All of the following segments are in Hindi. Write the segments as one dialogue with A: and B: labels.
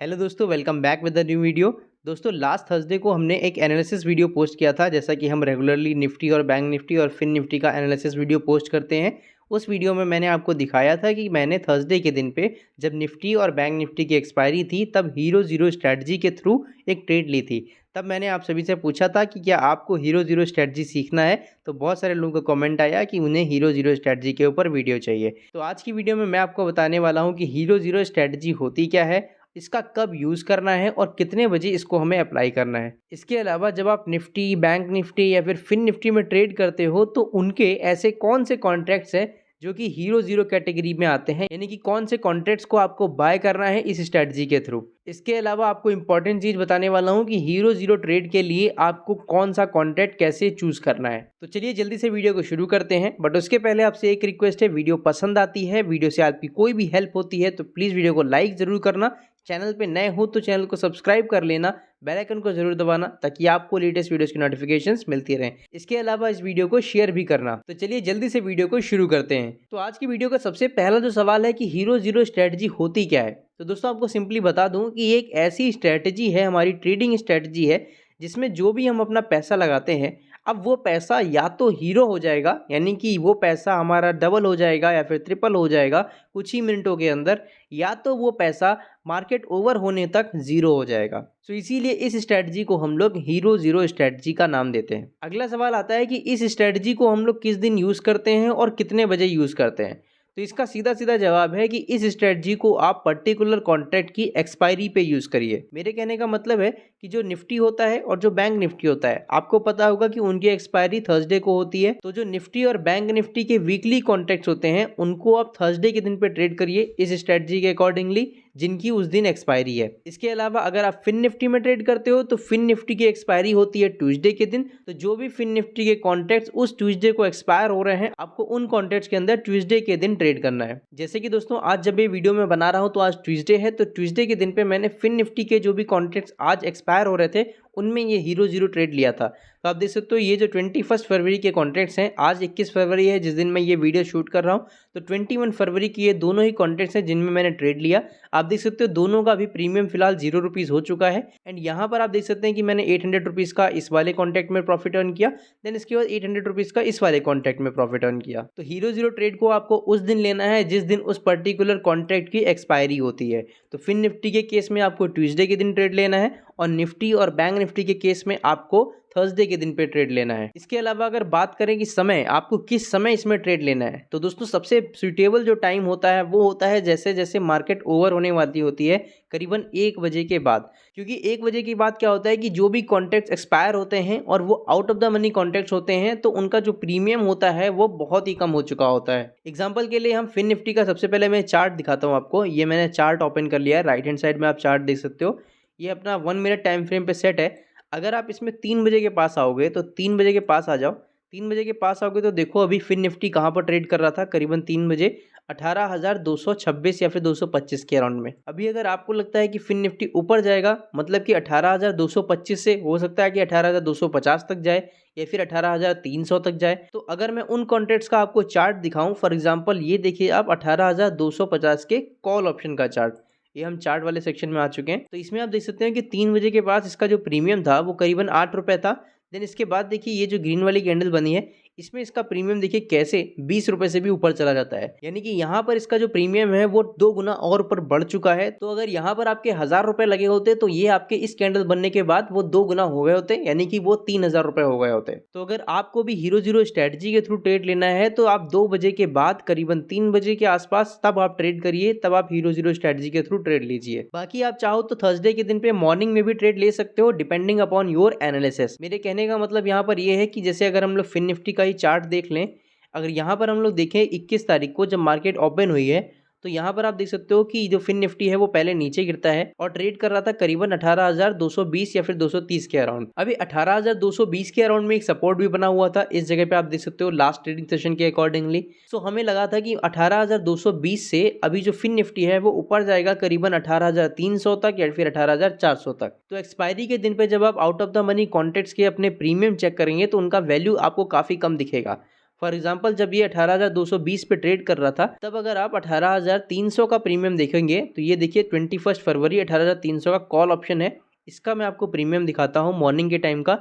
A: हेलो दोस्तों, welcome back with the new video. दोस्तों, लास्ट थर्सडे को हमने एक एनालिसिस वीडियो पोस्ट किया था। जैसा कि हम रेगुलरली निफ्टी और बैंक निफ्टी और फिन निफ्टी का एनालिसिस वीडियो पोस्ट करते हैं। उस वीडियो में मैंने आपको दिखाया था कि मैंने थर्सडे के दिन पे जब निफ्टी और बैंक निफ्टी की एक्सपायरी थी तब हीरो ज़ीरो स्ट्रैटेजी के थ्रू एक ट्रेड ली थी। तब मैंने आप सभी से पूछा था कि क्या आपको हीरो ज़ीरो स्ट्रैटेजी सीखना है। तो बहुत सारे लोगों का कमेंट आया कि उन्हें हीरो ज़ीरो स्ट्रैटेजी के ऊपर वीडियो चाहिए। तो आज की वीडियो में मैं आपको बताने वाला हूँ कि हीरो ज़ीरो स्ट्रैटेजी होती क्या है, इसका कब यूज़ करना है और कितने बजे इसको हमें अप्लाई करना है। इसके अलावा जब आप निफ्टी, बैंक निफ्टी या फिर फिन निफ्टी में ट्रेड करते हो तो उनके ऐसे कौन से कॉन्ट्रैक्ट्स हैं जो कि हीरो ज़ीरो कैटेगरी में आते हैं, यानी कि कौन से कॉन्ट्रैक्ट्स को आपको बाय करना है इस स्ट्रैटेजी के थ्रू। इसके अलावा आपको इंपॉर्टेंट चीज़ बताने वाला हूँ कि हीरो ज़ीरो ट्रेड के लिए आपको कौन सा कॉन्ट्रैक्ट कैसे चूज़ करना है। तो चलिए जल्दी से वीडियो को शुरू करते हैं। बट उसके पहले आपसे एक रिक्वेस्ट है, वीडियो पसंद आती है, वीडियो से आपकी कोई भी हेल्प होती है तो प्लीज़ वीडियो को लाइक ज़रूर करना। चैनल पे नए हो तो चैनल को सब्सक्राइब कर लेना, बेल आइकन को जरूर दबाना ताकि आपको लेटेस्ट वीडियोस की नोटिफिकेशंस मिलती रहें। इसके अलावा इस वीडियो को शेयर भी करना। तो चलिए जल्दी से वीडियो को शुरू करते हैं। तो आज की वीडियो का सबसे पहला जो सवाल है कि हीरो ज़ीरो स्ट्रैटेजी होती क्या है। तो दोस्तों आपको सिंपली बता दूं कि ये एक ऐसी स्ट्रैटेजी है, हमारी ट्रेडिंग स्ट्रैटेजी है, जिसमें जो भी हम अपना पैसा लगाते हैं, अब वो पैसा या तो हीरो हो जाएगा, यानी कि वो पैसा हमारा डबल हो जाएगा या फिर ट्रिपल हो जाएगा कुछ ही मिनटों के अंदर, या तो वो पैसा मार्केट ओवर होने तक जीरो हो जाएगा। तो इसीलिए इस स्ट्रेटजी को हम लोग हीरो ज़ीरो स्ट्रेटजी का नाम देते हैं। अगला सवाल आता है कि इस स्ट्रेटजी को हम लोग किस दिन यूज़ करते हैं और कितने बजे यूज़ करते हैं। तो इसका सीधा सीधा जवाब है कि इस स्ट्रेटजी को आप पर्टिकुलर कॉन्ट्रैक्ट की एक्सपायरी पे यूज़ करिए। मेरे कहने का मतलब है कि जो निफ्टी होता है और जो बैंक निफ्टी होता है, आपको पता होगा कि उनकी एक्सपायरी थर्सडे को होती है। तो जो निफ्टी और बैंक निफ्टी के वीकली कॉन्ट्रैक्ट्स होते हैं उनको आप थर्सडे के दिन पे ट्रेड करिए इस स्ट्रेटजी के अकॉर्डिंगली, जिनकी उस दिन एक्सपायरी है। इसके अलावा अगर आप फिन निफ्टी में ट्रेड करते हो तो फिन निफ्टी की एक्सपायरी होती है ट्यूसडे के दिन। तो जो भी फिन निफ्टी के कॉन्ट्रैक्ट्स उस ट्यूसडे को एक्सपायर हो रहे हैं, आपको उन कॉन्ट्रैक्ट्स के अंदर ट्यूसडे के दिन ट्रेड करना है। जैसे कि दोस्तों आज जब ये वीडियो में बना रहा हूं तो आज ट्यूसडे है, तो ट्यूसडे के दिन पे मैंने फिन निफ्टी के जो भी कॉन्ट्रैक्ट्स आज एक्सपायर हो रहे थे उनमें ये हीरो ज़ीरो ट्रेड लिया था। तो आप देख सकते हो ये जो 21 फरवरी के कॉन्ट्रैक्ट्स हैं, आज 21 फरवरी है जिस दिन मैं ये वीडियो शूट कर रहा हूँ, तो 21 फरवरी की ये दोनों ही कॉन्ट्रैक्ट्स हैं जिनमें मैंने ट्रेड लिया। आप देख सकते हो दोनों का भी प्रीमियम फिलहाल ₹0 हो चुका है। एंड यहाँ पर आप देख सकते हैं कि मैंने ₹800 का इस वाले कॉन्ट्रैक्ट में प्रॉफिट अर्न किया, देन इसके बाद ₹800 का इस वाले कॉन्ट्रैक्ट में प्रॉफिट अर्न किया। तो हीरो ज़ीरो ट्रेड को आपको उस दिन लेना है जिस दिन उस पर्टिकुलर कॉन्ट्रैक्ट की एक्सपायरी होती है। तो फिन निफ्टी के केस में आपको ट्यूसडे के दिन ट्रेड लेना है और निफ्टी और बैंक निफ्टी के केस में आपको थर्सडे के दिन पे ट्रेड लेना है। इसके अलावा अगर बात करें कि समय, आपको किस समय इसमें ट्रेड लेना है, तो दोस्तों सबसे सुटेबल जो टाइम होता है वो होता है जैसे जैसे मार्केट ओवर होने वाली होती है, करीबन 1 बजे के बाद। क्योंकि 1 बजे के बाद क्या होता है कि जो भी कॉन्ट्रैक्ट्स एक्सपायर होते हैं और वो out of the money contracts होते हैं, तो उनका जो प्रीमियम होता है वो बहुत ही कम हो चुका होता है। एग्जाम्पल के लिए हम फिन निफ्टी का सबसे पहले मैं चार्ट दिखाता हूँ आपको। ये मैंने चार्ट ओपन कर लिया है, राइट हैंड साइड में आप चार्ट देख सकते हो। ये अपना 1 मिनट टाइम फ्रेम पे सेट है। अगर आप इसमें 3 बजे के पास आओगे तो 3 बजे के पास आ जाओ। 3 बजे के पास आओगे तो देखो अभी फिन निफ्टी कहाँ पर ट्रेड कर रहा था, करीबन 3 बजे 18,226 या फिर 225 के अराउंड में। अभी अगर आपको लगता है कि फिन निफ्टी ऊपर जाएगा, मतलब कि 18,225 से हो सकता है कि 18,250 तक जाए या फिर 18,300 तक जाए। तो अगर मैं उन कॉन्ट्रैक्ट्स का आपको चार्ट दिखाऊं, फॉर एग्जांपल ये देखिए आप 18,250 के कॉल ऑप्शन का चार्ट, ये हम चार्ट वाले सेक्शन में आ चुके हैं। तो इसमें आप देख सकते हैं कि 3 बजे के पास इसका जो प्रीमियम था वो करीबन ₹8 था। देन इसके बाद देखिए ये जो ग्रीन वाली कैंडल बनी है, इसमें इसका प्रीमियम देखिए कैसे ₹20 से भी ऊपर चला जाता है। यानी कि यहाँ पर इसका जो प्रीमियम है वो 2 गुना और ऊपर बढ़ चुका है। तो अगर यहाँ पर आपके ₹1000 लगे होते तो ये आपके इस कैंडल बनने के बाद वो 2 गुना हो गए होते, यानी कि वो ₹3000 हो गए होते। तो अगर आपको भी हीरो ज़ीरो स्ट्रेटजी के थ्रू ट्रेड लेना है तो आप 2 बजे के बाद करीबन 3 बजे के आसपास तब आप ट्रेड करिए, तब आप हीरो ज़ीरो स्ट्रेटजी के थ्रू ट्रेड लीजिए। बाकी आप चाहो तो थर्सडे के दिन पे मॉर्निंग में भी ट्रेड ले सकते हो, डिपेंडिंग अपॉन योर एनालिसिस। मेरे कहने का मतलब यहाँ पर ये है कि जैसे अगर हम लोग फिन निफ्टी का ही चार्ट देख लें, अगर यहाँ पर हम लोग देखें 21 तारीख को जब मार्केट ओपन हुई है, तो यहाँ पर आप देख सकते हो कि जो फिन निफ्टी है वो पहले नीचे गिरता है और ट्रेड कर रहा था करीबन 18,220 या फिर 230 के अराउंड। अभी 18,220 के अराउंड में एक सपोर्ट भी बना हुआ था, इस जगह पे आप देख सकते हो लास्ट ट्रेडिंग सेशन के अकॉर्डिंगली। सो हमें लगा था कि 18,220 से अभी जो फिन निफ्टी है वो ऊपर जाएगा करीबन 18,300 तक या फिर 18,400 तक। तो एक्सपायरी के दिन पे जब आप out of the money contracts के अपने प्रीमियम चेक करेंगे तो उनका वैल्यू आपको काफी कम दिखेगा। फॉर एग्जाम्पल जब ये 18,220 पे ट्रेड कर रहा था, तब अगर आप 18,300 का प्रीमियम देखेंगे तो ये देखिए 21 फरवरी 18,300 का कॉल ऑप्शन है। इसका मैं आपको प्रीमियम दिखाता हूँ मॉर्निंग के टाइम का।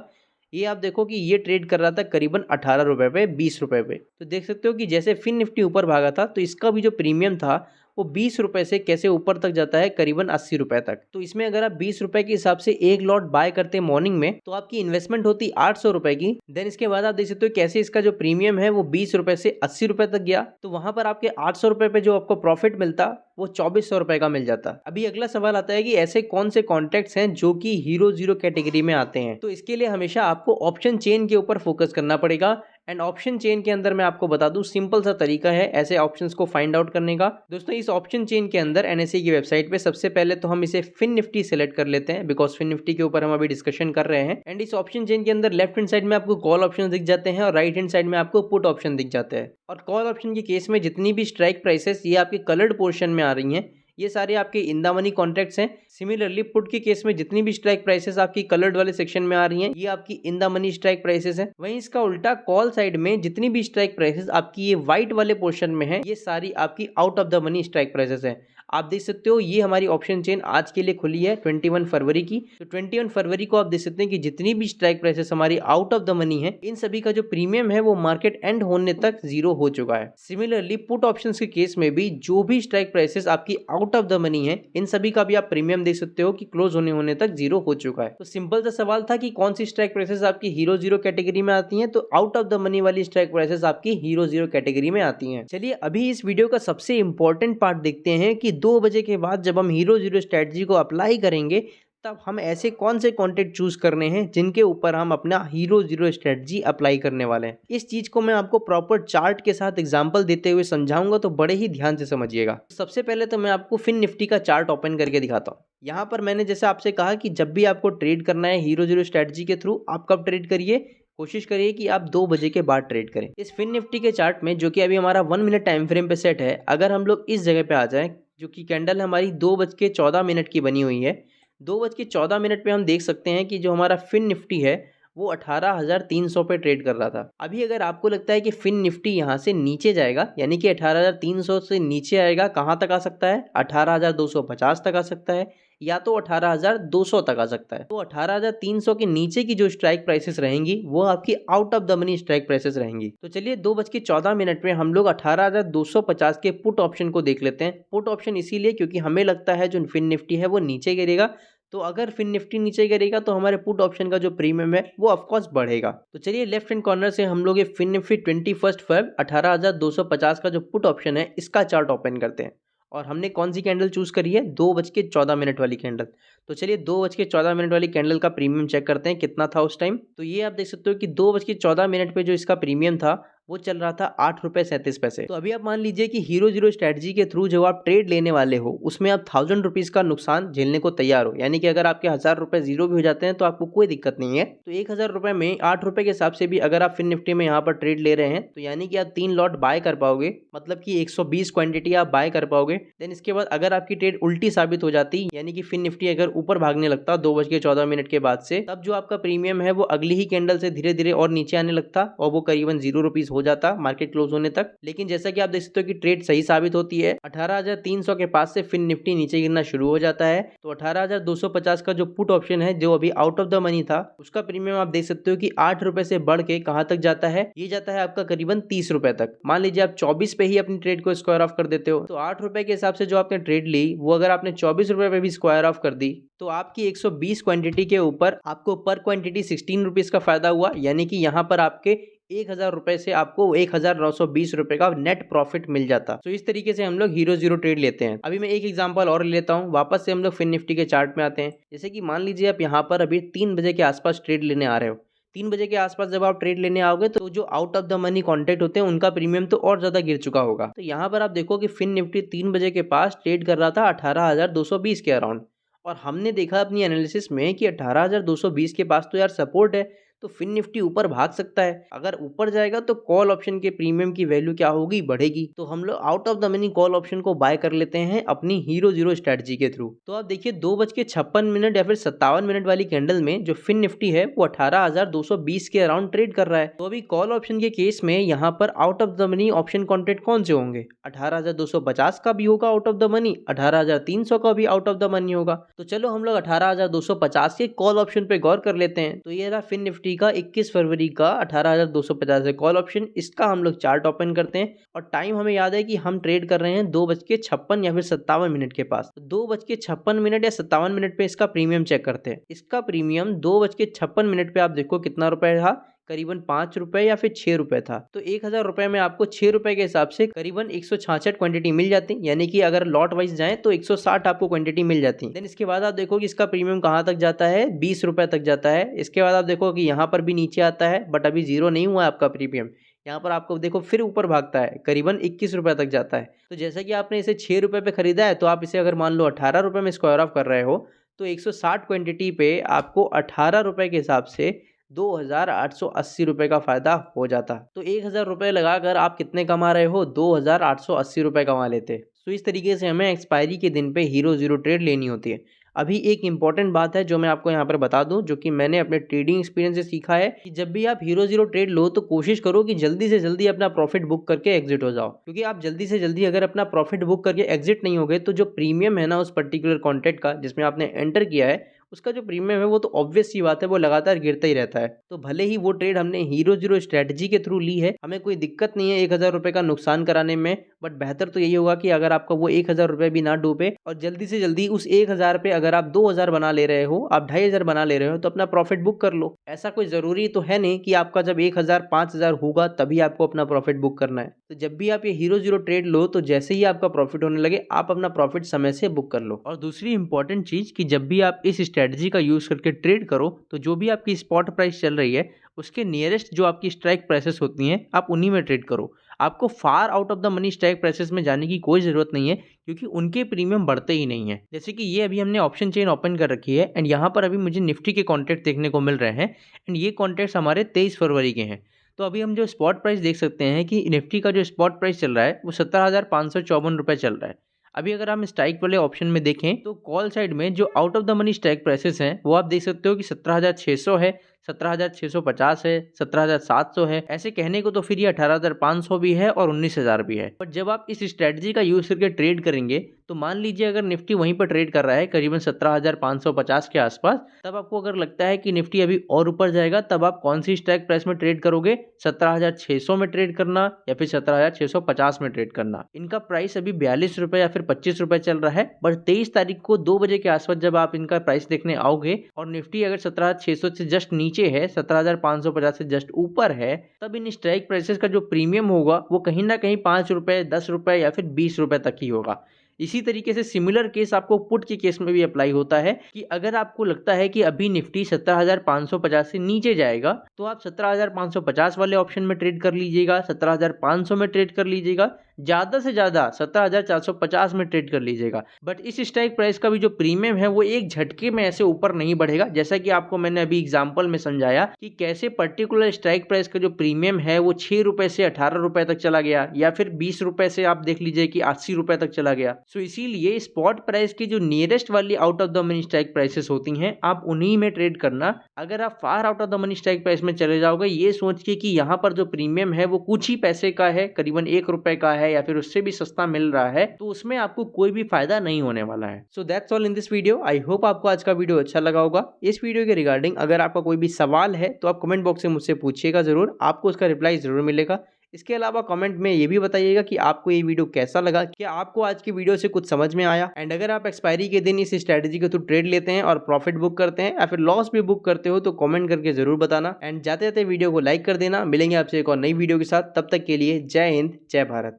A: ये आप देखो कि ये ट्रेड कर रहा था करीबन 18 रुपये पे 20 रुपये पे। तो देख सकते हो कि जैसे फिन निफ्टी ऊपर भागा था तो इसका भी जो प्रीमियम था वो 20 रुपये से कैसे ऊपर तक जाता है करीबन 80 रुपये तक। तो इसमें अगर आप 20 रुपये के हिसाब से एक लॉट बाय करते हैं मॉर्निंग में तो आपकी इन्वेस्टमेंट होती 800 रुपये की। देन इसके बाद आप देख सकते हो कैसे इसका जो प्रीमियम है वो 20 रुपये से 80 रुपये तक गया। तो वहां पर आपके 800 रुपये पे जो आपको प्रॉफिट मिलता वो 2400 रुपये का मिल जाता। अभी अगला सवाल आता है कि ऐसे कौन से कॉन्ट्रैक्ट्स हैं जो कि हीरो जीरो कैटेगरी में आते हैं। तो इसके लिए हमेशा आपको ऑप्शन चेन के ऊपर फोकस करना पड़ेगा। एंड ऑप्शन चेन के अंदर मैं आपको बता दूं सिंपल सा तरीका है ऐसे ऑप्शंस को फाइंड आउट करने का। दोस्तों इस ऑप्शन चेन के अंदर एनएसई की वेबसाइट पे सबसे पहले तो हम इसे फिन निफ्टी सेलेक्ट कर लेते हैं, बिकॉज फिन निफ्टी के ऊपर हम अभी डिस्कशन कर रहे हैं। एंड इस ऑप्शन चेन के अंदर लेफ्ट हैंड साइड में आपको कॉल ऑप्शन दिख जाते हैं और राइट हैंड साइड में आपको पुट ऑप्शन दिख जाते हैं। और कॉल ऑप्शन के केस में जितनी भी स्ट्राइक प्राइसेस ये आपके कलर्ड पोर्शन में आ रही हैं, ये सारे आपके इन द मनी कॉन्ट्रैक्ट्स हैं। सिमिलरली पुट के केस में जितनी भी स्ट्राइक प्राइसेस आपकी कलर्ड वाले सेक्शन में आ रही हैं, ये आपकी in the money strike prices हैं। वहीं इसका उल्टा कॉल साइड में जितनी भी स्ट्राइक प्राइसेस आपकी ये व्हाइट वाले पोर्शन में है, ये सारी आपकी out of the money strike prices हैं। आप देख सकते हो ये हमारी ऑप्शन चेन आज के लिए खुली है 21 फरवरी की। तो 21 फरवरी को आप देख सकते हैं कि जितनी भी स्ट्राइक प्राइसेस हमारी आउट ऑफ द मनी है, इन सभी का जो प्रीमियम है वो मार्केट एंड होने तक जीरो हो चुका है। सिमिलरली पुट ऑप्शंस के केस में भी जो भी स्ट्राइक प्राइसेस आपकी आउट ऑफ द मनी है, इन सभी का भी आप प्रीमियम देख सकते हो कि क्लोज होने तक जीरो हो चुका है। तो सिंपल सा सवाल था कि कौन सी स्ट्राइक प्राइसेस आपकी हीरो जीरो कैटेगरी में आती हैं, तो आउट ऑफ द मनी वाली स्ट्राइक प्राइसेस आपकी हीरो जीरो कैटेगरी में आती हैं। चलिए अभी इस वीडियो का सबसे इंपॉर्टेंट पार्ट देखते हैं कि 2 बजे के बाद जब हम हीरो जीरो स्ट्रेटजी को अप्लाई करेंगे तब हम ऐसे कौन से कॉन्टेंट चूज करने हैं जिनके ऊपर हम अपना हीरो जीरो स्ट्रेटजी अप्लाई करने वाले हैं। इस चीज को मैं आपको प्रॉपर चार्ट के साथ एग्जांपल देते हुए समझाऊंगा, तो बड़े ही ध्यान से समझिएगा। सबसे पहले तो मैं आपको फिन निफ्टी का चार्ट ओपन करके दिखाता हूँ। यहाँ पर मैंने जैसे आपसे कहा कि जब भी आपको ट्रेड करना है हीरो जीरो स्ट्रेटजी के थ्रू, आप कब ट्रेड करिए, कोशिश करिए कि आप 2 बजे के बाद ट्रेड करें। इस फिन निफ्टी के चार्ट में जो कि अभी हमारा 1 मिनट टाइम फ्रेम पे सेट है, अगर हम लोग इस जगह पे आ जाएं, जो कि कैंडल हमारी 2:14 की बनी हुई है, 2:14 पे हम देख सकते हैं कि जो हमारा फिन निफ्टी है वो 18,300 पे ट्रेड कर रहा था। अभी अगर आपको लगता है कि फिन निफ्टी यहाँ से नीचे जाएगा, यानी कि 18,300 से नीचे आएगा, कहाँ तक आ सकता है, 18,250 तक आ सकता है, या तो 18,200 तक आ सकता है। तो 18,300 के नीचे की जो स्ट्राइक प्राइसेस रहेंगी वो आपकी out of the money strike prices रहेंगी। तो चलिए 2:14 में हम लोग 18,250 के पुट ऑप्शन को देख लेते हैं। पुट ऑप्शन इसीलिए क्योंकि हमें लगता है जो फिन निफ्टी है वो नीचे गिरेगा, तो अगर फिन निफ्टी नीचे गिरेगा तो हमारे पुट ऑप्शन का जो प्रीमियम है वो ऑफकोर्स बढ़ेगा। तो चलिए लेफ्ट हैंड कॉर्नर से हम लोग ये फिन निफ्टी 21 फेब 18,250 का जो पुट ऑप्शन है इसका चार्ट ओपन करते हैं। और हमने कौन सी कैंडल चूज करी है, 2:14 वाली कैंडल। तो चलिए 2:14 वाली कैंडल का प्रीमियम चेक करते हैं कितना था उस टाइम। तो ये आप देख सकते हो कि 2:14 पे जो इसका प्रीमियम था वो चल रहा था 8.37 रुपये। तो अभी आप मान लीजिए कि हीरो जीरो स्ट्रेटजी के थ्रू जब आप ट्रेड लेने वाले हो उसमें आप 1000 रुपीज का नुकसान झेलने को तैयार हो, यानी कि अगर आपके 1000 रुपये जीरो भी हो जाते हैं तो आपको कोई दिक्कत नहीं है। तो 1000 रुपये में 8 रुपये के हिसाब से भी अगर आप फिन निफ्टी में यहाँ पर ट्रेड ले रहे हैं तो यानी कि आप 3 लॉट बाय कर पाओगे, मतलब कि 120 क्वांटिटी आप बाय कर पाओगे। देन इसके बाद अगर आपकी ट्रेड उल्टी साबित हो जाती, यानी कि फिन निफ्टी अगर ऊपर भागने लगता 2:14 के बाद से, तब जो आपका प्रीमियम है वो अगली ही कैंडल से धीरे धीरे और नीचे आने लगता और वो करीबन 0 रुपीज हो जाता मार्केट क्लोज होने तक। लेकिन जैसा कि आप देख सकते हो कि ट्रेड सही साबित होती है, 18,300 के पास से फिन निफ्टी नीचे गिरना शुरू हो जाता है। तो 18,250 का जो पुट ऑप्शन है जो अभी आउट ऑफ द मनी था, उसका प्रीमियम आप देख सकते हो कि 8 रुपए से बढ़ के कहां तक जाता है, ये जाता है आपका करीबन 30 रुपए तक। मान लीजिए आप 24 पे ही अपनी ट्रेड को स्क्वायर ऑफ कर देते हो, तो 8 रुपए के हिसाब से जो आपने ट्रेड ली वो अगर आपने 24 रुपए पे भी स्क्वायर ऑफ कर दी तो आपकी 120 क्वांटिटी के ऊपर आपको पर क्वांटिटी 16 रुपीज का फायदा हुआ, यानी कि यहाँ पर आपके 1000 रुपए से आपको 1920 रुपए का नेट प्रॉफिट मिल जाता। तो इस तरीके से हम लोग हीरो जीरो ट्रेड लेते हैं। अभी मैं एक एग्जांपल और लेता हूं, वापस से हम लोग फिन निफ्टी के चार्ट में आते हैं। जैसे कि मान लीजिए आप यहाँ पर अभी 3 बजे के आसपास ट्रेड लेने आ रहे हो। 3 बजे के आसपास जब आप ट्रेड लेने आओगे तो जो out of the money contract होते हैं उनका प्रीमियम तो और ज्यादा गिर चुका होगा। तो यहाँ पर आप देखो कि फिन निफ्टी 3 बजे के पास ट्रेड कर रहा था 18,220 के अराउंड, और हमने देखा अपनी एनालिसिस में कि 18,220 के पास तो यार सपोर्ट है, तो फिन निफ्टी ऊपर भाग सकता है। अगर ऊपर जाएगा तो कॉल ऑप्शन के प्रीमियम की वैल्यू क्या होगी, बढ़ेगी। तो हम लोग out of the money call option को बाय कर लेते हैं अपनी हीरो जीरो स्ट्रेटजी के थ्रू। तो आप देखिए 2:56 या फिर 57 मिनट वाली कैंडल में जो फिन निफ्टी है वो 18,220 के अराउंड ट्रेड कर रहा है। तो अभी कॉल ऑप्शन के केस में यहाँ पर out of the money option contract कौन से होंगे, 18,250 का भी होगा आउट ऑफ द मनी, 18,300 का भी आउट ऑफ द मनी होगा। तो चलो हम लोग 18,250 के कॉल ऑप्शन पे गौर कर लेते हैं। तो ये रहा फिन निफ्टी का 21 फरवरी का 18,250 है कॉल ऑप्शन। इसका हम लोग चार्ट ओपन करते हैं और टाइम हमें याद है कि हम ट्रेड कर रहे हैं 2:56 या फिर 57 मिनट के पास। तो 2:56 या 57 मिनट पे इसका प्रीमियम चेक करते हैं। इसका प्रीमियम 2:56 पे आप देखो कितना रुपए रहा, करीबन 5 रुपए या फिर 6 रुपए था। तो 1,000 रुपए में आपको 6 रुपए के हिसाब से करीबन 166 क्वांटिटी मिल जाती, यानी कि अगर लॉट वाइज जाए तो 160 आपको क्वांटिटी मिल जाती। देन इसके बाद आप देखो कि इसका प्रीमियम कहाँ तक जाता है, 20 रुपए तक जाता है। इसके बाद आप देखो कि यहाँ पर भी नीचे आता है, बट अभी जीरो नहीं हुआ है आपका प्रीमियम। यहाँ पर आपको देखो फिर ऊपर भागता है, करीबन 21 रुपए तक जाता है। तो जैसा कि आपने इसे 6 रुपए पे खरीदा है, तो आप इसे अगर मान लो 18 रुपए में स्क्वायर ऑफ कर रहे हो, तो 160 क्वांटिटी पे आपको 18 रुपए के हिसाब से 2,880 रुपए का फायदा हो जाता। तो 1,000 रुपए लगाकर आप कितने कमा रहे हो, 2,880 रुपए कमा लेते। तो इस तरीके से हमें एक्सपायरी के दिन पे हीरो जीरो ट्रेड लेनी होती है। अभी एक इंपॉर्टेंट बात है जो मैं आपको यहाँ पर बता दूं, जो कि मैंने अपने ट्रेडिंग एक्सपीरियंस से सीखा है कि जब भी आप हीरो जीरो ट्रेड लो तो कोशिश करो कि जल्दी से जल्दी अपना प्रॉफिट बुक करके एग्जिट हो जाओ। क्योंकि आप जल्दी से जल्दी अगर अपना प्रॉफिट बुक करके एग्जिट नहीं होगे तो जो प्रीमियम है ना उस पर्टिकुलर कॉन्ट्रैक्ट का जिसमें आपने एंटर किया है, उसका जो प्रीमियम है वो तो ऑब्वियस सी बात है वो लगातार गिरता ही रहता है। तो भले ही वो ट्रेड हमने हीरो जीरो स्ट्रेटजी के थ्रू ली है, हमें कोई दिक्कत नहीं है 1,000 रुपए का नुकसान कराने में, बट बेहतर तो यही होगा कि अगर आपका वो 1,000 रुपए भी ना डूबे और जल्दी से जल्दी उस 1,000 पे अगर आप 2,000 बना ले रहे हो, आप 2,500 बना ले रहे हो, तो अपना प्रॉफिट बुक कर लो। ऐसा कोई जरूरी तो है नहीं कि आपका जब 1,000 5,000 होगा तभी आपको अपना प्रॉफिट बुक करना है। तो जब भी आप ये हीरो जीरो ट्रेड लो तो जैसे ही आपका प्रॉफिट होने लगे आप अपना प्रॉफिट समय से बुक कर लो। और दूसरी इंपॉर्टेंट चीज कि जब भी आप इस स्ट्रेटजी का यूज करके ट्रेड करो तो जो भी आपकी स्पॉट प्राइस चल रही है उसके नियरेस्ट जो आपकी स्ट्राइक प्राइसेस होती हैं आप उन्हीं में ट्रेड करो। आपको far out of the money strike prices में जाने की कोई जरूरत नहीं है, क्योंकि उनके प्रीमियम बढ़ते ही नहीं है। जैसे कि ये अभी हमने ऑप्शन चेन ओपन कर रखी है एंड यहाँ पर अभी मुझे निफ्टी के कॉन्ट्रैक्ट देखने को मिल रहे हैं एंड ये कॉन्ट्रैक्ट्स हमारे 23 फरवरी के हैं। तो अभी हम जो स्पॉट प्राइस देख सकते हैं कि निफ्टी का जो स्पॉट प्राइस चल रहा है वो 17,554 रुपए चल रहा है। अभी अगर हम स्ट्राइक वाले ऑप्शन में देखें तो कॉल साइड में जो out of the money strike prices हैं वो आप देख सकते हो कि 17,600 है, 17,650 है, 17,700 है। ऐसे कहने को तो फिर ये 18,500 भी है और 19,000 भी है। बट जब आप इस स्ट्रेटजी का यूज करके ट्रेड करेंगे तो मान लीजिए अगर निफ्टी वहीं पर ट्रेड कर रहा है करीबन 17,550 के आसपास, तब आपको अगर लगता है कि निफ्टी अभी और ऊपर जाएगा तब आप कौन सी स्ट्राइक प्राइस में ट्रेड करोगे, 17,600 में ट्रेड करना या फिर 17,650 में ट्रेड करना। इनका प्राइस अभी 42 रुपए या फिर 25 रुपए चल रहा है, बट 23 तारीख को 2 बजे के आसपास जब आप इनका प्राइस देखने आओगे और निफ्टी अगर 17,600 से जस्ट नीचे है, 17,550 से जस्ट ऊपर है, तब इन स्ट्राइक प्राइसेस का जो प्रीमियम होगा वो कहीं ना कहीं 5 रुपए, 10 रुपए या फिर 20 रुपए तक ही होगा। इसी तरीके से सिमिलर केस आपको पुट के केस में भी अप्लाई होता है कि अगर आपको लगता है कि अभी निफ्टी 17,550 से नीचे जाएगा तो आप 17,550 वाले ऑप्शन में ट्रेड कर लीजिएगा, 17,500 में ट्रेड कर लीजिएगा, ज्यादा से ज्यादा 17,450 में ट्रेड कर लीजिएगा। बट इस स्ट्राइक प्राइस का भी जो प्रीमियम है वो एक झटके में ऐसे ऊपर नहीं बढ़ेगा, जैसा कि आपको मैंने अभी एग्जांपल में समझाया कि कैसे पर्टिकुलर स्ट्राइक प्राइस का जो प्रीमियम है वो 6 रुपए से 18 रुपए तक चला गया या फिर 20 रुपए से आप देख लीजिए कि 80 रुपए तक चला गया। सो इसीलिए स्पॉट प्राइस की जो नियरेस्ट वाली out of the money strike prices होती हैं आप उन्हीं में ट्रेड करना। अगर आप far out of the money strike price में चले जाओगे ये सोच के कि यहाँ पर जो प्रीमियम है वो कुछ ही पैसे का है, करीबन 1 रुपए का है या फिर उससे भी सस्ता मिल रहा है, तो उसमें आपको कोई भी फायदा नहीं होने वाला है। So that's all in this video. I hope आपको आज का वीडियो अच्छा लगा होगा। इस वीडियो के रिगार्डिंग अगर आपका कोई भी सवाल है तो आप कमेंट बॉक्स में मुझसे पूछिएगा जरूर, आपको उसका रिप्लाई जरूर मिलेगा। इसके अलावा कमेंट में ये भी बताइएगा कि आपको ये वीडियो कैसा लगा, क्या आपको आज की वीडियो से कुछ समझ में आया। एंड अगर आप एक्सपायरी के दिन इस स्ट्रेटजी के थ्रू ट्रेड लेते हैं और प्रॉफिट बुक करते हैं या फिर लॉस भी बुक करते हो तो कमेंट करके जरूर बताना। एंड जाते जाते वीडियो को लाइक कर देना। मिलेंगे आपसे एक और नई वीडियो के साथ, तब तक के लिए जय हिंद, जय भारत।